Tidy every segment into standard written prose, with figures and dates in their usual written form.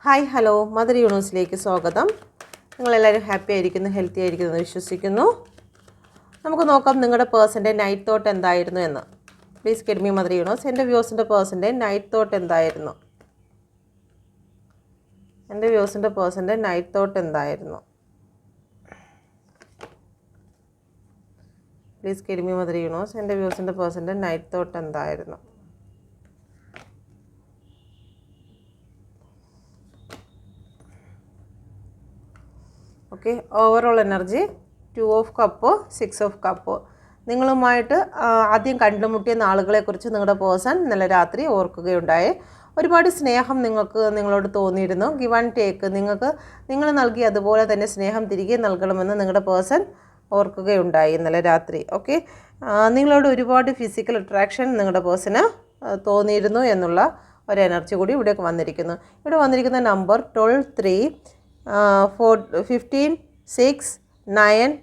Hi hello mother യൂണിവേഴ്സിലേക്ക് സ്വാഗതം. നിങ്ങളെല്ലാവരും happy ആയിരിക്കുന്നു, ഹെൽത്തി ആയിരിക്കുന്നു എന്ന് വിശ്വസിക്കുന്നു. നമുക്ക് നോക്കാം നിങ്ങളുടെ പേഴ്സൻ്റെ നൈറ്റ് തോട്ട് എന്തായിരുന്നു എന്ന്. Please get me mother universe. എൻ്റെ വ്യൂസിൻ്റെ പേഴ്സൻ്റെ നൈറ്റ് തോട്ട് എന്തായിരുന്നു? എൻ്റെ വ്യൂസിൻ്റെ പേഴ്സൻ്റെ നൈറ്റ് തോട്ട് എന്തായിരുന്നു? Please get me mother universe. എൻ്റെ വ്യൂസിൻ്റെ പേഴ്സൻ്റെ നൈറ്റ് തോട്ട് എന്തായിരുന്നു? Okay, overall energy 2 of cup, 6 of cup. നിങ്ങളുമായിട്ട് ആദ്യം കണ്ടുമുട്ടിയ നാളുകളെക്കുറിച്ച് നിങ്ങളുടെ പേഴ്സൺ ഇന്നലെ രാത്രി ഓർക്കുകയുണ്ടായി. ഒരുപാട് സ്നേഹം നിങ്ങളോട് തോന്നിയിരുന്നു. ഗിവ് ആൻഡ് ടേക്ക്, നിങ്ങൾ നൽകി അതുപോലെ തന്നെ സ്നേഹം തിരികെ നൽകണമെന്ന് നിങ്ങളുടെ പേഴ്സൺ ഓർക്കുകയുണ്ടായി ഇന്നലെ രാത്രി. ഓക്കെ, നിങ്ങളോട് ഒരുപാട് ഫിസിക്കൽ അട്രാക്ഷൻ നിങ്ങളുടെ പേഴ്സണ് തോന്നിയിരുന്നു എന്നുള്ള ഒരു എനർജി കൂടി ഇവിടെ വന്നിരിക്കുന്നു. ഇവിടെ വന്നിരിക്കുന്ന നമ്പർ 12, 3, 15, 6, 9,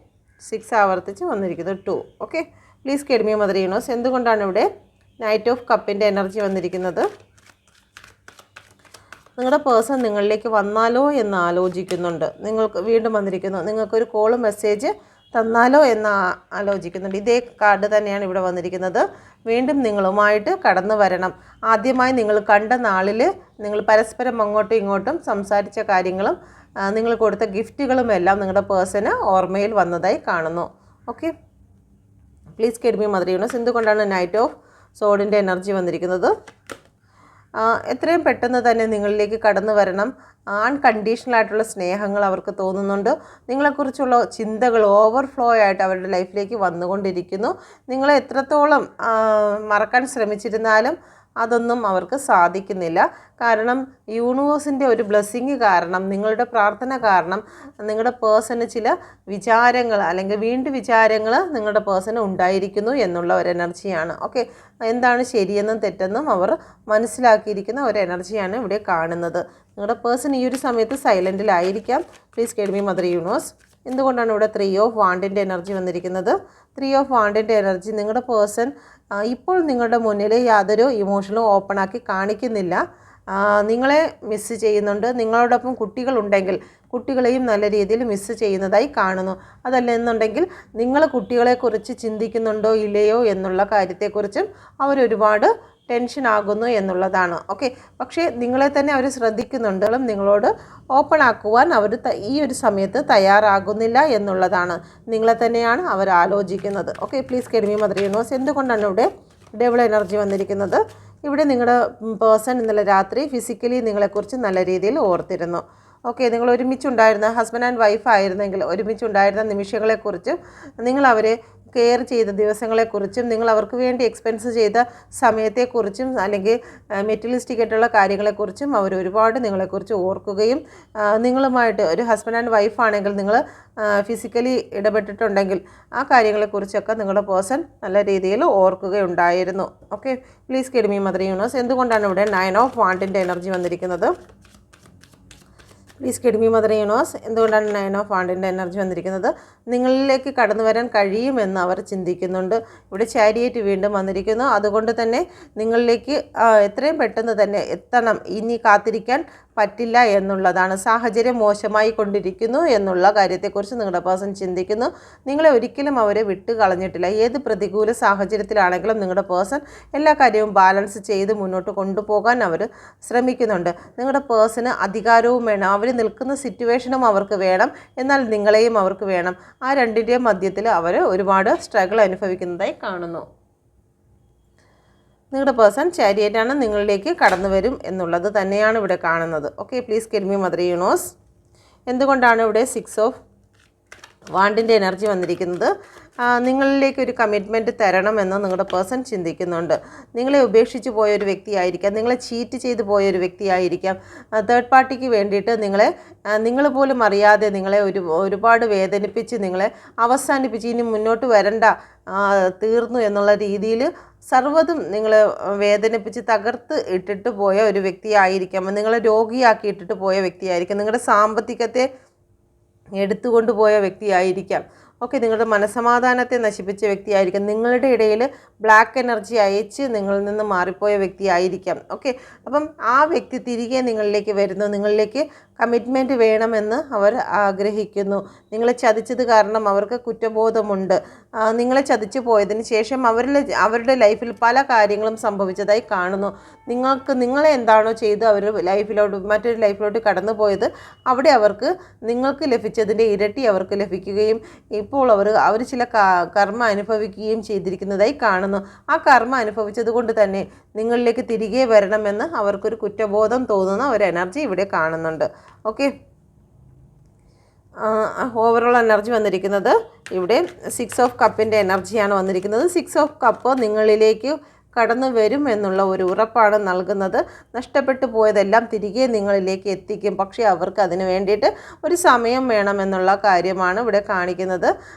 6 ആവർത്തിച്ച് വന്നിരിക്കുന്നത് 2. Okay, please get me mother universe. എന്തുകൊണ്ടാണ് ഇവിടെ നൈറ്റ് ഓഫ് കപ്പിൻ്റെ എനർജി വന്നിരിക്കുന്നത്? നിങ്ങളുടെ പേഴ്സൺ നിങ്ങളിലേക്ക് വന്നാലോ എന്ന് ആലോചിക്കുന്നുണ്ട്. നിങ്ങൾക്ക് വീണ്ടും വന്നിരിക്കുന്നു, നിങ്ങൾക്കൊരു കോൾ മെസ്സേജ് തന്നാലോ എന്ന് ആലോചിക്കുന്നുണ്ട്. ഇതേ കാർഡ് തന്നെയാണ് ഇവിടെ വന്നിരിക്കുന്നത്. വീണ്ടും നിങ്ങളുമായിട്ട് കടന്നു വരണം. ആദ്യമായി നിങ്ങൾ കണ്ട നാളിൽ നിങ്ങൾ പരസ്പരം അങ്ങോട്ടും ഇങ്ങോട്ടും സംസാരിച്ച കാര്യങ്ങളും നിങ്ങൾ കൊടുത്ത ഗിഫ്റ്റുകളും എല്ലാം നിങ്ങളുടെ പേഴ്സണ് ഓർമ്മയിൽ വന്നതായി കാണുന്നു. Okay, please get me mother universe. എന്തുകൊണ്ടാണ് നൈറ്റ് ഓഫ് സോഡിൻ്റെ എനർജി വന്നിരിക്കുന്നത്? എത്രയും പെട്ടെന്ന് തന്നെ നിങ്ങളിലേക്ക് കടന്നു വരണം. അൺകണ്ടീഷണൽ ആയിട്ടുള്ള സ്നേഹങ്ങൾ അവർക്ക് തോന്നുന്നുണ്ട്. നിങ്ങളെക്കുറിച്ചുള്ള ചിന്തകൾ ഓവർഫ്ലോ ആയിട്ട് അവരുടെ ലൈഫിലേക്ക് വന്നുകൊണ്ടിരിക്കുന്നു. നിങ്ങളെ എത്രത്തോളം മറക്കാൻ ശ്രമിച്ചിരുന്നാലും അതൊന്നും അവർക്ക് സാധിക്കുന്നില്ല. കാരണം യൂണിവേഴ്സിൻ്റെ ഒരു ബ്ലെസ്സിങ് കാരണം, നിങ്ങളുടെ പ്രാർത്ഥന കാരണം നിങ്ങളുടെ പേഴ്സണ് ചില വിചാരങ്ങൾ അല്ലെങ്കിൽ വീണ്ടും വിചാരങ്ങൾ നിങ്ങളുടെ പേഴ്സണ് ഉണ്ടായിരിക്കുന്നു എന്നുള്ള ഒരു എനർജിയാണ്. ഓക്കെ, എന്താണ് ശരിയെന്നും തെറ്റെന്നും അവർ മനസ്സിലാക്കിയിരിക്കുന്ന ഒരു എനർജിയാണ് ഇവിടെ കാണുന്നത്. നിങ്ങളുടെ പേഴ്സൺ ഈ ഒരു സമയത്ത് സൈലൻറ്റിലായിരിക്കാം. Please get me mother universe. എന്തുകൊണ്ടാണ് ഇവിടെ 3 ഓഫ് വാണ്ടിൻ്റെ എനർജി വന്നിരിക്കുന്നത്? 3 ഓഫ് വാണ്ടിൻ്റെ എനർജി, നിങ്ങളുടെ പേഴ്സൺ ഇപ്പോൾ നിങ്ങളുടെ മുന്നിൽ യാതൊരു ഇമോഷനും ഓപ്പണാക്കി കാണിക്കുന്നില്ല. നിങ്ങളെ മിസ്സ് ചെയ്യുന്നുണ്ട്. നിങ്ങളോടൊപ്പം കുട്ടികളുണ്ടെങ്കിൽ കുട്ടികളെയും നല്ല രീതിയിൽ മിസ്സ് ചെയ്യുന്നതായി കാണുന്നു. അതല്ല എന്നുണ്ടെങ്കിൽ നിങ്ങൾ കുട്ടികളെക്കുറിച്ച് ചിന്തിക്കുന്നുണ്ടോ ഇല്ലയോ എന്നുള്ള കാര്യത്തെക്കുറിച്ചും അവരൊരുപാട് ടെൻഷൻ ആകുന്നു എന്നുള്ളതാണ്. ഓക്കെ, പക്ഷേ നിങ്ങളെ തന്നെ അവർ ശ്രദ്ധിക്കുന്നുണ്ട്. നിങ്ങളോട് ഓപ്പൺ ആക്കുവാൻ അവർ ഈ ഒരു സമയത്ത് തയ്യാറാകുന്നില്ല എന്നുള്ളതാണ്. നിങ്ങളെ തന്നെയാണ് അവർ ആലോചിക്കുന്നത്. Okay, please get me mother universe. എന്തുകൊണ്ടാണ് ഇവിടെ ഡബിൾ എനർജി വന്നിരിക്കുന്നത്? ഇവിടെ നിങ്ങളുടെ പേഴ്സൺ ഇന്നലെ രാത്രി ഫിസിക്കലി നിങ്ങളെക്കുറിച്ച് നല്ല രീതിയിൽ ഓർത്തിരുന്നു. ഓക്കെ, നിങ്ങൾ ഒരുമിച്ചുണ്ടായിരുന്ന ഹസ്ബൻഡ് ആൻഡ് വൈഫ് ആയിരുന്നെങ്കിൽ ഒരുമിച്ചുണ്ടായിരുന്ന നിമിഷങ്ങളെക്കുറിച്ചും നിങ്ങൾ അവരെ കെയർ ചെയ്ത ദിവസങ്ങളെക്കുറിച്ചും നിങ്ങൾ അവർക്ക് വേണ്ടി എക്സ്പെൻസ് ചെയ്ത സമയത്തെക്കുറിച്ചും അല്ലെങ്കിൽ മെറ്റീരിയലിസ്റ്റിക് ആയിട്ടുള്ള കാര്യങ്ങളെക്കുറിച്ചും അവർ ഒരുപാട് നിങ്ങളെക്കുറിച്ച് ഓർക്കുകയും നിങ്ങളുമായിട്ട് ഒരു ഹസ്ബൻഡ് ആൻഡ് വൈഫ് ആണെങ്കിൽ നിങ്ങൾ ഫിസിക്കലി ഇടപെട്ടിട്ടുണ്ടെങ്കിൽ ആ കാര്യങ്ങളെക്കുറിച്ചൊക്കെ നിങ്ങളുടെ പേഴ്സൺ നല്ല രീതിയിൽ ഓർക്കുകയുണ്ടായിരുന്നു. Okay, please get me mother universe. എന്തുകൊണ്ടാണ് ഇവിടെ 9 ഓഫ് വാണ്ടിൻ്റെ എനർജി വന്നിരിക്കുന്നത്? Please get me mother universe. എന്തുകൊണ്ടാണ് 9 ഓഫ് വാണ്ടിൻ്റെ എനർജി വന്നിരിക്കുന്നത്? നിങ്ങളിലേക്ക് കടന്നു വരാൻ കഴിയുമെന്ന് അവർ ചിന്തിക്കുന്നുണ്ട്. ഇവിടെ ചാരിയേറ്റ് വീണ്ടും വന്നിരിക്കുന്നു. അതുകൊണ്ട് തന്നെ നിങ്ങളിലേക്ക് എത്രയും പെട്ടെന്ന് തന്നെ എത്തണം. ഇനി കാത്തിരിക്കാൻ പറ്റില്ല എന്നുള്ളതാണ്. സാഹചര്യം മോശമായി കൊണ്ടിരിക്കുന്നു എന്നുള്ള കാര്യത്തെക്കുറിച്ച് നിങ്ങളുടെ പേഴ്സൺ ചിന്തിക്കുന്നു. നിങ്ങളെ ഒരിക്കലും അവരെ വിട്ട് കളഞ്ഞിട്ടില്ല. ഏത് പ്രതികൂല സാഹചര്യത്തിലാണെങ്കിലും നിങ്ങളുടെ പേഴ്സൺ എല്ലാ കാര്യവും ബാലൻസ് ചെയ്ത് മുന്നോട്ട് കൊണ്ടുപോകാൻ അവർ ശ്രമിക്കുന്നുണ്ട്. നിങ്ങളുടെ പേഴ്സണ് അധികാരവും വേണം, അവർ നിൽക്കുന്ന സിറ്റുവേഷനും അവർക്ക് വേണം, എന്നാൽ നിങ്ങളെയും അവർക്ക് വേണം. ആ രണ്ടിൻ്റെയും മധ്യത്തിൽ അവർ ഒരുപാട് സ്ട്രഗിൾ അനുഭവിക്കുന്നതായി കാണുന്നു. നിങ്ങളുടെ പേഴ്സൺ ചാരിയേറ്റാണ്, നിങ്ങളിലേക്ക് കടന്നു വരും എന്നുള്ളത് തന്നെയാണ് ഇവിടെ കാണുന്നത്. Okay, please get me mother universe. എന്തുകൊണ്ടാണ് ഇവിടെ 6 ഓഫ് വാണ്ടിൻ്റെ എനർജി വന്നിരിക്കുന്നത്? നിങ്ങളിലേക്ക് ഒരു കമ്മിറ്റ്മെൻറ്റ് തരണമെന്ന് നിങ്ങളുടെ പേഴ്സൺ ചിന്തിക്കുന്നുണ്ട്. നിങ്ങളെ ഉപേക്ഷിച്ച് പോയൊരു വ്യക്തിയായിരിക്കാം, നിങ്ങളെ ചീറ്റ് ചെയ്ത് പോയൊരു വ്യക്തിയായിരിക്കാം. തേർഡ് പാർട്ടിക്ക് വേണ്ടിയിട്ട് നിങ്ങൾ പോലും അറിയാതെ നിങ്ങളെ ഒരുപാട് വേദനിപ്പിച്ച് നിങ്ങളെ അവസാനിപ്പിച്ച് ഇനി മുന്നോട്ട് വരണ്ട, തീർന്നു എന്നുള്ള രീതിയിൽ സർവ്വതും നിങ്ങളെ വേദനിപ്പിച്ച് തകർത്ത് ഇട്ടിട്ട് പോയ ഒരു വ്യക്തിയായിരിക്കാം. നിങ്ങളെ രോഗിയാക്കി ഇട്ടിട്ട് പോയ വ്യക്തിയായിരിക്കാം. നിങ്ങളുടെ സാമ്പത്തികത്തെ എടുത്തുകൊണ്ട് പോയ വ്യക്തിയായിരിക്കാം. ഓക്കെ, നിങ്ങളുടെ മനസ്സമാധാനത്തെ നശിപ്പിച്ച വ്യക്തിയായിരിക്കും. നിങ്ങളുടെ ഇടയിൽ ബ്ലാക്ക് എനർജി അയച്ച് നിങ്ങളിൽ നിന്ന് മാറിപ്പോയ വ്യക്തിയായിരിക്കാം. ഓക്കെ, അപ്പം ആ വ്യക്തി തിരികെ നിങ്ങളിലേക്ക് വരുന്നു. നിങ്ങളിലേക്ക് കമ്മിറ്റ്മെൻറ്റ് വേണമെന്ന് അവർ ആഗ്രഹിക്കുന്നു. നിങ്ങളെ ചതിച്ചത് കാരണം അവർക്ക് കുറ്റബോധമുണ്ട്. നിങ്ങളെ ചതിച്ചു പോയതിന് ശേഷം അവരുടെ ലൈഫിൽ പല കാര്യങ്ങളും സംഭവിച്ചതായി കാണുന്നു. നിങ്ങളെ എന്താണോ ചെയ്ത് അവർ മറ്റൊരു ലൈഫിലോട്ട് കടന്നു പോയത്, അവിടെ അവർക്ക് നിങ്ങൾക്ക് ലഭിച്ചതിൻ്റെ ഇരട്ടി അവർക്ക് ലഭിക്കുകയും ഇപ്പോൾ അവർ ചില കർമ്മ അനുഭവിക്കുകയും ചെയ്തിരിക്കുന്നതായി കാണുന്നു. ആ കർമ്മ അനുഭവിച്ചത് കൊണ്ട് തന്നെ നിങ്ങളിലേക്ക് തിരികെ വരണമെന്ന് അവർക്കൊരു കുറ്റബോധം തോന്നുന്ന ഒരു എനർജി ഇവിടെ കാണുന്നുണ്ട്. ഓക്കെ, ഓവറോൾ എനർജി വന്നിരിക്കുന്നത് ഇവിടെ 6 ഓഫ് കപ്പിൻ്റെ എനർജിയാണ് വന്നിരിക്കുന്നത്. 6 ഓഫ് കപ്പ് നിങ്ങളിലേക്ക് കടന്നു വരും എന്നുള്ള ഒരു ഉറപ്പാണ് നൽകുന്നത്. നഷ്ടപ്പെട്ടു പോയതെല്ലാം തിരികെ നിങ്ങളിലേക്ക് എത്തിക്കും. പക്ഷേ അവർക്ക് അതിന് വേണ്ടിയിട്ട് ഒരു സമയം വേണമെന്നുള്ള കാര്യമാണ് ഇവിടെ കാണിക്കുന്നത്.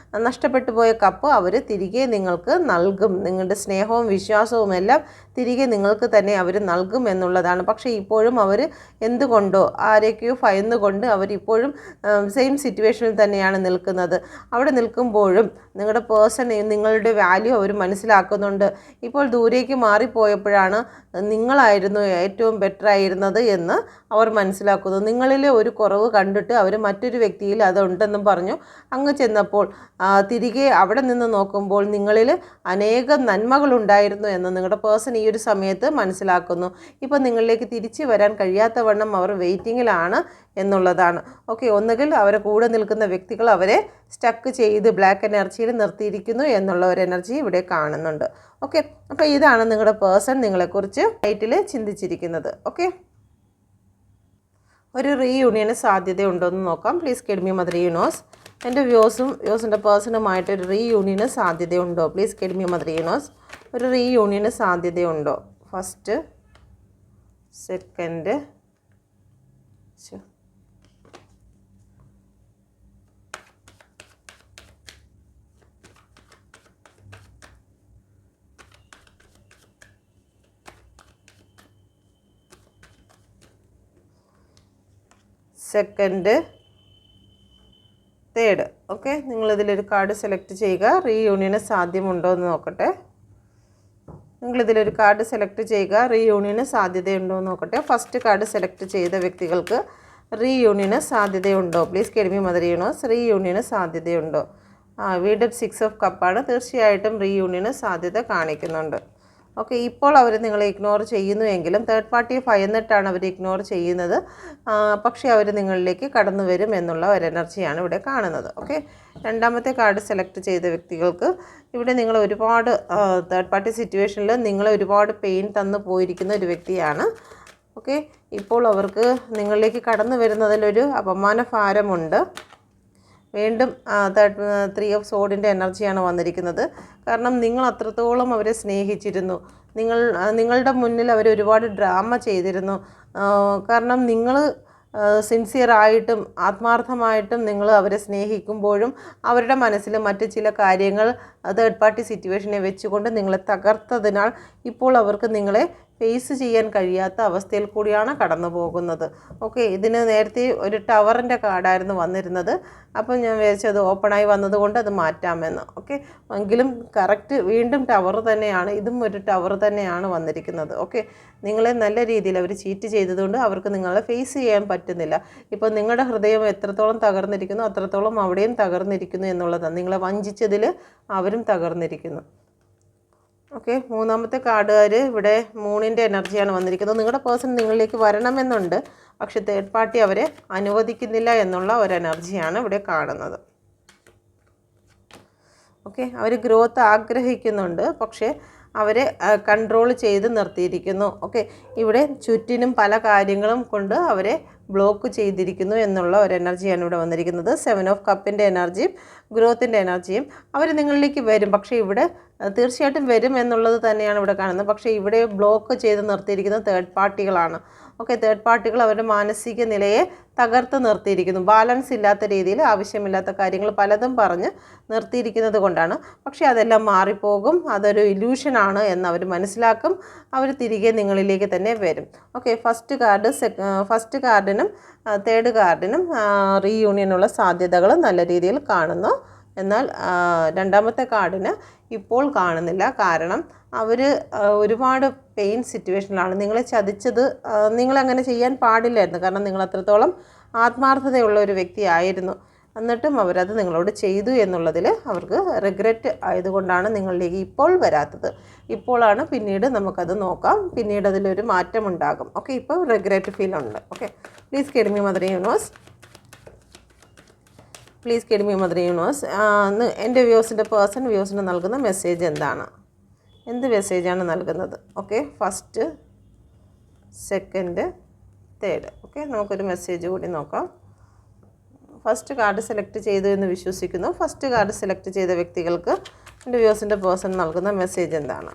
നഷ്ടപ്പെട്ടു പോയ കപ്പ് അവർ തിരികെ നിങ്ങൾക്ക് നൽകും. നിങ്ങളുടെ സ്നേഹവും വിശ്വാസവും എല്ലാം തിരികെ നിങ്ങൾക്ക് തന്നെ അവർ നൽകും എന്നുള്ളതാണ്. പക്ഷേ ഇപ്പോഴും അവർ എന്തുകൊണ്ടോ ആരൊക്കെയോ ഭയന്നുകൊണ്ട് അവരിപ്പോഴും സെയിം സിറ്റുവേഷനിൽ തന്നെയാണ് നിൽക്കുന്നത്. അവിടെ നിൽക്കുമ്പോഴും നിങ്ങളുടെ പേഴ്സൺ നിങ്ങളുടെ വാല്യൂ അവർ മനസ്സിലാക്കുന്നുണ്ട്. ഇപ്പോൾ ദൂരേക്ക് മാറിപ്പോയപ്പോഴാണ് നിങ്ങളായിരുന്നു ഏറ്റവും ബെറ്റർ ആയിരുന്നത് എന്ന് അവർ മനസ്സിലാക്കുന്നു. നിങ്ങളിലെ ഒരു കുറവ് കണ്ടിട്ട് അവർ മറ്റൊരു വ്യക്തിയിൽ അതുണ്ടെന്നും പറഞ്ഞു അങ്ങ് ചെന്നപ്പോൾ തിരികെ അവിടെ നിന്ന് നോക്കുമ്പോൾ നിങ്ങളിൽ അനേകം നന്മകളുണ്ടായിരുന്നു എന്ന് നിങ്ങളുടെ പേഴ്സൺ ഈ ഒരു സമയത്ത് മനസ്സിലാക്കുന്നു. ഇപ്പോൾ നിങ്ങളിലേക്ക് തിരിച്ചു വരാൻ കഴിയാത്ത വണ്ണം അവർ വെയിറ്റിങ്ങിലാണ് എന്നുള്ളതാണ്. ഓക്കെ, ഒന്നുകിൽ അവരെ കൂടെ നിൽക്കുന്ന വ്യക്തികൾ അവരെ സ്റ്റക്ക് ചെയ്ത് ബ്ലാക്ക് എനർജിയിൽ നിർത്തിയിരിക്കുന്നു എന്നുള്ള ഒരു എനർജി ഇവിടെ കാണുന്നുണ്ട്. ഓക്കെ, അപ്പോൾ ഇതാണ് നിങ്ങളുടെ പേഴ്സൺ നിങ്ങളെക്കുറിച്ച് ലൈറ്റിൽ ചിന്തിച്ചിരിക്കുന്നത്. ഓക്കെ, ഒരു റീയൂണിയന് സാധ്യതയുണ്ടോ എന്ന് നോക്കാം. Please guide me mother universe. എൻ്റെ വ്യൂസിൻ്റെ പേഴ്സണുമായിട്ട് ഒരു റീയൂണിയന് സാധ്യതയുണ്ടോ? Please guide me mother universe. ഒരു റീയൂണിയന് സാധ്യതയുണ്ടോ? First, second, second, third. Okay, നിങ്ങളിതിലൊരു കാർഡ് സെലക്ട് ചെയ്യുക. റീയൂണിയന് സാധ്യമുണ്ടോ എന്ന് നോക്കട്ടെ. നിങ്ങളിതിലൊരു കാർഡ് സെലക്ട് ചെയ്യുക. റീയൂണിയന് സാധ്യതയുണ്ടോ എന്ന് നോക്കട്ടെ. ഫസ്റ്റ് കാർഡ് സെലക്ട് ചെയ്ത വ്യക്തികൾക്ക് റീയൂണിയന് സാധ്യതയുണ്ടോ? Please guide me mother universe. റീയൂണിയന് സാധ്യതയുണ്ടോ? വീണ്ടും 6 ഓഫ് കപ്പാണ്. തീർച്ചയായിട്ടും റീയൂണിയന് സാധ്യത കാണിക്കുന്നുണ്ട്. ഓക്കെ, ഇപ്പോൾ അവർ നിങ്ങളെ ഇഗ്നോർ ചെയ്യുന്നുവെങ്കിലും തേർഡ് പാർട്ടിയെ ഭയന്നിട്ടാണ് അവർ ഇഗ്നോർ ചെയ്യുന്നത്. പക്ഷേ അവർ നിങ്ങളിലേക്ക് കടന്നു വരും എന്നുള്ള ഒരു എനർജിയാണ് ഇവിടെ കാണുന്നത്. ഓക്കെ, രണ്ടാമത്തെ കാർഡ് സെലക്ട് ചെയ്ത വ്യക്തികൾക്ക് ഇവിടെ നിങ്ങൾ ഒരുപാട് തേർഡ് പാർട്ടി സിറ്റുവേഷനിൽ നിങ്ങളെ ഒരുപാട് പെയിൻ തന്നു പോയിരിക്കുന്ന ഒരു വ്യക്തിയാണ്. ഓക്കെ, ഇപ്പോൾ അവർക്ക് നിങ്ങളിലേക്ക് കടന്നു വരുന്നതിലൊരു അപമാന ഭാരമുണ്ട്. വീണ്ടും 3 ഓഫ് സോഡിൻ്റെ എനർജിയാണ് വന്നിരിക്കുന്നത്. കാരണം നിങ്ങൾ അത്രത്തോളം അവരെ സ്നേഹിച്ചിരുന്നു. നിങ്ങളുടെ മുന്നിൽ അവർ ഒരുപാട് ഡ്രാമ ചെയ്തിരുന്നു. കാരണം നിങ്ങൾ സിൻസിയറായിട്ടും ആത്മാർത്ഥമായിട്ടും നിങ്ങൾ അവരെ സ്നേഹിക്കുമ്പോഴും അവരുടെ മനസ്സിൽ മറ്റ് ചില കാര്യങ്ങൾ തേർഡ് പാർട്ടി സിറ്റുവേഷനെ വെച്ചുകൊണ്ട് നിങ്ങളെ തകർത്തതിനാൽ ഇപ്പോൾ അവർക്ക് നിങ്ങളെ ഫേസ് ചെയ്യാൻ കഴിയാത്ത അവസ്ഥയിൽ കൂടിയാണ് കടന്നു പോകുന്നത്. ഓക്കെ, ഇതിന് നേരത്തെ ഒരു ടവറിൻ്റെ കാർഡായിരുന്നു വന്നിരുന്നത്. അപ്പം ഞാൻ വിചാരിച്ചത് ഓപ്പണായി വന്നതുകൊണ്ട് അത് മാറ്റാമെന്ന്. ഓക്കെ, എങ്കിലും കറക്റ്റ് വീണ്ടും ടവർ തന്നെയാണ്, ഇതും ഒരു ടവർ തന്നെയാണ് വന്നിരിക്കുന്നത്. ഓക്കെ, നിങ്ങളെ നല്ല രീതിയിൽ അവർ ചീറ്റ് ചെയ്തതുകൊണ്ട് അവർക്ക് നിങ്ങളെ ഫേസ് ചെയ്യാൻ പറ്റുന്നില്ല. ഇപ്പോൾ നിങ്ങളുടെ ഹൃദയം എത്രത്തോളം തകർന്നിരിക്കുന്നു അത്രത്തോളം അവിടെയും തകർന്നിരിക്കുന്നു എന്നുള്ളതാണ്. നിങ്ങളെ വഞ്ചിച്ചതിൽ അവരും തകർന്നിരിക്കുന്നു. ഓക്കെ, മൂന്നാമത്തെ കാർഡുകാർ ഇവിടെ മൂണിൻ്റെ എനർജിയാണ് വന്നിരിക്കുന്നത്. നിങ്ങളുടെ പേഴ്സൺ നിങ്ങളിലേക്ക് വരണമെന്നുണ്ട്, പക്ഷെ തേർഡ് പാർട്ടി അവരെ അനുവദിക്കുന്നില്ല എന്നുള്ള ഒരു എനർജിയാണ് ഇവിടെ കാണുന്നത്. ഓക്കെ, അവർ ഗ്രോത്ത് ആഗ്രഹിക്കുന്നുണ്ട്, പക്ഷേ അവരെ കൺട്രോൾ ചെയ്ത് നിർത്തിയിരിക്കുന്നു. ഓക്കെ, ഇവിടെ ചുറ്റിനും പല കാര്യങ്ങളും കൊണ്ട് അവരെ ബ്ലോക്ക് ചെയ്തിരിക്കുന്നു എന്നുള്ള ഒരു എനർജിയാണ് ഇവിടെ വന്നിരിക്കുന്നത്. 7 ഓഫ് കപ്പിൻ്റെ എനർജിയും ഗ്രോത്തിൻ്റെ എനർജിയും അവർ നിങ്ങളിലേക്ക് വരും. പക്ഷേ ഇവിടെ തീർച്ചയായിട്ടും വരും എന്നുള്ളത് തന്നെയാണ് ഇവിടെ കാണുന്നത്. പക്ഷേ ഇവിടെ ബ്ലോക്ക് ചെയ്ത് നിർത്തിയിരിക്കുന്നത് തേർഡ് പാർട്ടികളാണ്. ഓക്കെ, തേർഡ് പാർട്ടികൾ അവരുടെ മാനസിക നിലയെ തകർത്ത് നിർത്തിയിരിക്കുന്നു. ബാലൻസ് ഇല്ലാത്ത രീതിയിൽ ആവശ്യമില്ലാത്ത കാര്യങ്ങൾ പലതും പറഞ്ഞ് നിർത്തിയിരിക്കുന്നത് കൊണ്ടാണ്. പക്ഷേ അതെല്ലാം മാറിപ്പോകും, അതൊരു ഇല്യൂഷനാണ് എന്നവർ മനസ്സിലാക്കും. അവർ തിരികെ നിങ്ങളിലേക്ക് തന്നെ വരും. ഓക്കെ, ഫസ്റ്റ് കാർഡിനും തേർഡ് കാർഡിനും റീയൂണിയനുള്ള സാധ്യതകൾ നല്ല രീതിയിൽ കാണുന്നു. എന്നാൽ രണ്ടാമത്തെ കാർഡിന് ഇപ്പോൾ കാണുന്നില്ല. കാരണം അവർ ഒരുപാട് പെയിൻ സിറ്റുവേഷനിലാണ്. നിങ്ങളെ ചതിച്ചത് നിങ്ങളങ്ങനെ ചെയ്യാൻ പാടില്ലായിരുന്നു. കാരണം നിങ്ങൾ അത്രത്തോളം ആത്മാർത്ഥതയുള്ള ഒരു വ്യക്തിയായിരുന്നു. എന്നിട്ടും അവരത് നിങ്ങളോട് ചെയ്തു എന്നുള്ളതിൽ അവർക്ക് റിഗ്രറ്റ് ആയതുകൊണ്ടാണ് നിങ്ങളിലേക്ക് ഇപ്പോൾ വരാത്തത്. ഇപ്പോഴാണ്, പിന്നീട് നമുക്കത് നോക്കാം. പിന്നീട് അതിലൊരു മാറ്റമുണ്ടാകും. ഓക്കെ, ഇപ്പോൾ റിഗ്രറ്റ് ഫീൽ ഉണ്ട്. Okay, please guide me mother universe. Please guide me mother universe. എൻ്റെ വ്യൂസിന് നൽകുന്ന മെസ്സേജ് എന്താണ്? എന്ത് മെസ്സേജാണ് നൽകുന്നത്? Okay, first, second, third. Okay, നമുക്കൊരു മെസ്സേജ് കൂടി നോക്കാം. ഫസ്റ്റ് കാർഡ് സെലക്ട് ചെയ്തു എന്ന് വിശ്വസിക്കുന്നു. ഫസ്റ്റ് കാർഡ് സെലക്ട് ചെയ്ത വ്യക്തികൾക്ക് എൻ്റെ വ്യൂസിൻ്റെ പേഴ്സൺ നൽകുന്ന മെസ്സേജ് എന്താണ്?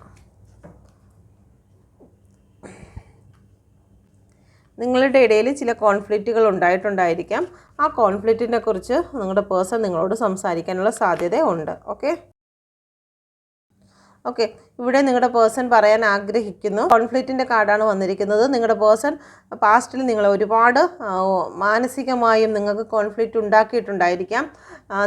നിങ്ങളുടെ ഇടയിൽ ചില കോൺഫ്ലിക്റ്റുകൾ ഉണ്ടായിട്ടുണ്ടായിരിക്കാം. ആ കോൺഫ്ലിക്റ്റിനെ കുറിച്ച് നിങ്ങളുടെ പേഴ്സൺ നിങ്ങളോട് സംസാരിക്കാനുള്ള സാധ്യത ഉണ്ട്. ഓക്കെ, ഇവിടെ നിങ്ങളുടെ പേഴ്സൺ പറയാൻ ആഗ്രഹിക്കുന്നു. കോൺഫ്ലിക്റ്റിൻ്റെ കാർഡാണ് വന്നിരിക്കുന്നത്. നിങ്ങളുടെ പേഴ്സൺ പാസ്റ്റിൽ നിങ്ങളെ ഒരുപാട് മാനസികമായും നിങ്ങൾക്ക് കോൺഫ്ലിക്റ്റ് ഉണ്ടാക്കിയിട്ടുണ്ടായിരിക്കാം.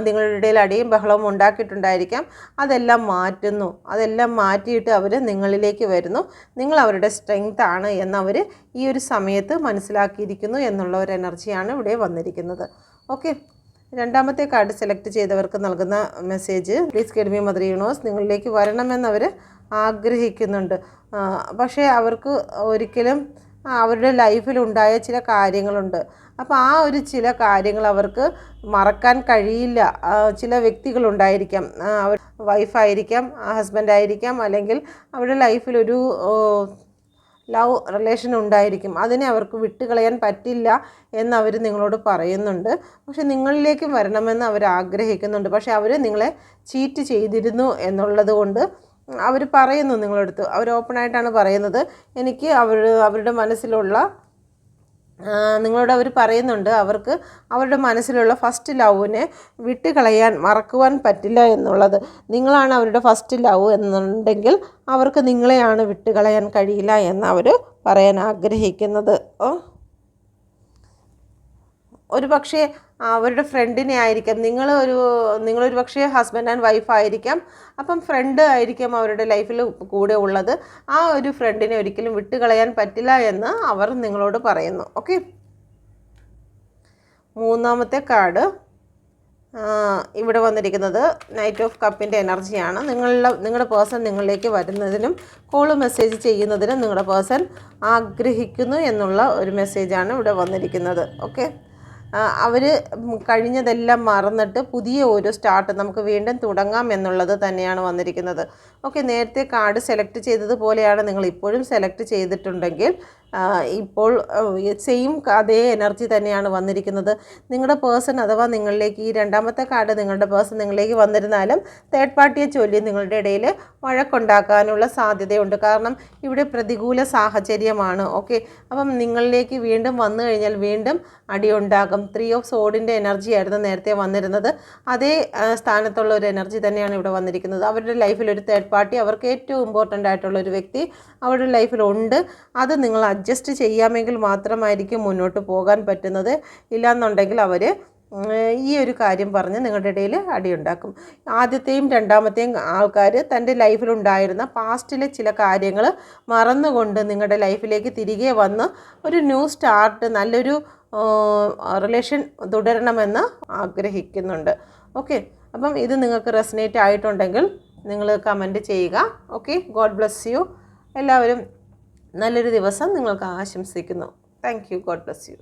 നിങ്ങളുടെ ഇടയിൽ അടിയും ബഹളവും ഉണ്ടാക്കിയിട്ടുണ്ടായിരിക്കാം. അതെല്ലാം മാറ്റുന്നു. അതെല്ലാം മാറ്റിയിട്ട് അവർ നിങ്ങളിലേക്ക് വരുന്നു. നിങ്ങൾ അവരുടെ സ്ട്രെങ്ത് ആണ് എന്നവർ ഈ ഒരു സമയത്ത് മനസ്സിലാക്കിയിരിക്കുന്നു എന്നുള്ള ഒരു എനർജിയാണ് ഇവിടെ വന്നിരിക്കുന്നത്. ഓക്കെ, രണ്ടാമത്തെ കാർഡ് സെലക്ട് ചെയ്തവർക്ക് നൽകുന്ന message, please guide me mother universe. നിങ്ങളിലേക്ക് വരണമെന്നവർ ആഗ്രഹിക്കുന്നുണ്ട്. പക്ഷേ അവർക്ക് ഒരിക്കലും അവരുടെ ലൈഫിലുണ്ടായ ചില കാര്യങ്ങളുണ്ട്. അപ്പോൾ ആ ഒരു ചില കാര്യങ്ങൾ അവർക്ക് മറക്കാൻ കഴിയില്ല. ചില വ്യക്തികളുണ്ടായിരിക്കാം, അവർ വൈഫായിരിക്കാം, ഹസ്ബൻഡായിരിക്കാം, അല്ലെങ്കിൽ അവരുടെ ലൈഫിലൊരു ലവ് റിലേഷൻ ഉണ്ടായിരിക്കും. അതിനെ അവർക്ക് വിട്ടുകളയാൻ പറ്റില്ല എന്നവർ നിങ്ങളോട് പറയുന്നുണ്ട്. പക്ഷെ നിങ്ങളിലേക്ക് വരണമെന്ന് അവർ ആഗ്രഹിക്കുന്നുണ്ട്. പക്ഷെ അവർ നിങ്ങളെ ചീറ്റ് ചെയ്തിരുന്നു എന്നുള്ളത് കൊണ്ട് അവർ പറയുന്നു നിങ്ങളടുത്ത്. അവർ ഓപ്പണായിട്ടാണ് പറയുന്നത്. എനിക്ക് അവരുടെ മനസ്സിലുള്ള നിങ്ങളോട് അവർ പറയുന്നുണ്ട്, അവർക്ക് അവരുടെ മനസ്സിലുള്ള ഫസ്റ്റ് ലവിനെ വിട്ടുകളയാൻ മറക്കുവാൻ പറ്റില്ല എന്നുള്ളത്. നിങ്ങളാണ് അവരുടെ ഫസ്റ്റ് ലവ് എന്നുണ്ടെങ്കിൽ അവർക്ക് നിങ്ങളെയാണ് വിട്ടുകളയാൻ കഴിയില്ല എന്ന് അവർ പറയാൻ ആഗ്രഹിക്കുന്നത്. ഒരു പക്ഷേ അവരുടെ ഫ്രണ്ടിനെ ആയിരിക്കാം, നിങ്ങളൊരു പക്ഷേ ഹസ്ബൻഡ് ആൻഡ് വൈഫ് ആയിരിക്കാം. അപ്പം ഫ്രണ്ട് ആയിരിക്കാം അവരുടെ ലൈഫിൽ കൂടെ ഉള്ളത്. ആ ഒരു ഫ്രണ്ടിനെ ഒരിക്കലും വിട്ടുകളയാൻ പറ്റില്ല എന്ന് അവർ നിങ്ങളോട് പറയുന്നു. ഓക്കെ, മൂന്നാമത്തെ കാർഡ് ഇവിടെ വന്നിരിക്കുന്നത് നൈറ്റ് ഓഫ് കപ്പിൻ്റെ എനർജിയാണ്. നിങ്ങളുടെ പേഴ്സൺ നിങ്ങളിലേക്ക് വരുന്നതിനും കോൾ മെസ്സേജ് ചെയ്യുന്നതിനും നിങ്ങളുടെ പേഴ്സൺ ആഗ്രഹിക്കുന്നു എന്നുള്ള ഒരു മെസ്സേജാണ് ഇവിടെ വന്നിരിക്കുന്നത്. ഓക്കെ, അവർ കഴിഞ്ഞതെല്ലാം മറന്നിട്ട് പുതിയ ഒരു സ്റ്റാർട്ട് നമുക്ക് വീണ്ടും തുടങ്ങാം എന്നുള്ളത് തന്നെയാണ് വന്നിരിക്കുന്നത്. ഓക്കെ, നേരത്തെ കാർഡ് സെലക്ട് ചെയ്തതുപോലെയാണ് നിങ്ങൾ ഇപ്പോഴും സെലക്ട് ചെയ്തിട്ടുണ്ടെങ്കിൽ ഇപ്പോൾ സെയിം അതേ എനർജി തന്നെയാണ് വന്നിരിക്കുന്നത്. നിങ്ങളുടെ പേഴ്സൺ അഥവാ നിങ്ങളിലേക്ക് ഈ രണ്ടാമത്തെ കാർഡ് നിങ്ങളുടെ പേഴ്സൺ നിങ്ങളിലേക്ക് വന്നിരുന്നാലും തേർഡ് പാർട്ടിയെ ചൊല്ലി നിങ്ങളുടെ ഇടയിൽ വഴക്കുണ്ടാക്കാനുള്ള സാധ്യതയുണ്ട്. കാരണം ഇവിടെ പ്രതികൂല സാഹചര്യമാണ്. ഓക്കെ, അപ്പം നിങ്ങളിലേക്ക് വീണ്ടും വന്നു കഴിഞ്ഞാൽ വീണ്ടും അടിയുണ്ടാകും. 3 ഓഫ് സോഡിൻ്റെ എനർജി ആയിരുന്നു നേരത്തെ വന്നിരുന്നത്. അതേ സ്ഥാനത്തുള്ള ഒരു എനർജി തന്നെയാണ് ഇവിടെ വന്നിരിക്കുന്നത്. അവരുടെ ലൈഫിൽ ഒരു തേർഡ് പാർട്ടി, അവർക്ക് ഏറ്റവും ഇമ്പോർട്ടൻ്റ് ആയിട്ടുള്ള ഒരു വ്യക്തി അവരുടെ ലൈഫിലുണ്ട്. അത് നിങ്ങൾ അഡ്ജസ്റ്റ് ചെയ്യാമെങ്കിൽ മാത്രമായിരിക്കും മുന്നോട്ട് പോകാൻ പറ്റുന്നത്. ഇല്ലയെന്നുണ്ടെങ്കിൽ അവർ ഈ ഒരു കാര്യം പറഞ്ഞ് നിങ്ങളുടെ ഇടയിൽ അടിയുണ്ടാക്കും. ആദ്യത്തെയും രണ്ടാമത്തെയും ആൾക്കാർ തൻ്റെ ലൈഫിലുണ്ടായിരുന്ന പാസ്റ്റിലെ ചില കാര്യങ്ങൾ മറന്നുകൊണ്ട് നിങ്ങളുടെ ലൈഫിലേക്ക് തിരികെ വന്ന് ഒരു ന്യൂ സ്റ്റാർട്ട്, നല്ലൊരു റിലേഷൻ തുടരണമെന്ന് ആഗ്രഹിക്കുന്നുണ്ട്. ഓക്കെ, അപ്പം ഇത് നിങ്ങൾക്ക് റെസനേറ്റ് ആയിട്ടുണ്ടെങ്കിൽ നിങ്ങൾ കമൻറ്റ് ചെയ്യുക. Okay, God bless you. എല്ലാവരും നല്ലൊരു ദിവസം നിങ്ങൾക്ക് ആശംസിക്കുന്നു. Thank you. God bless you.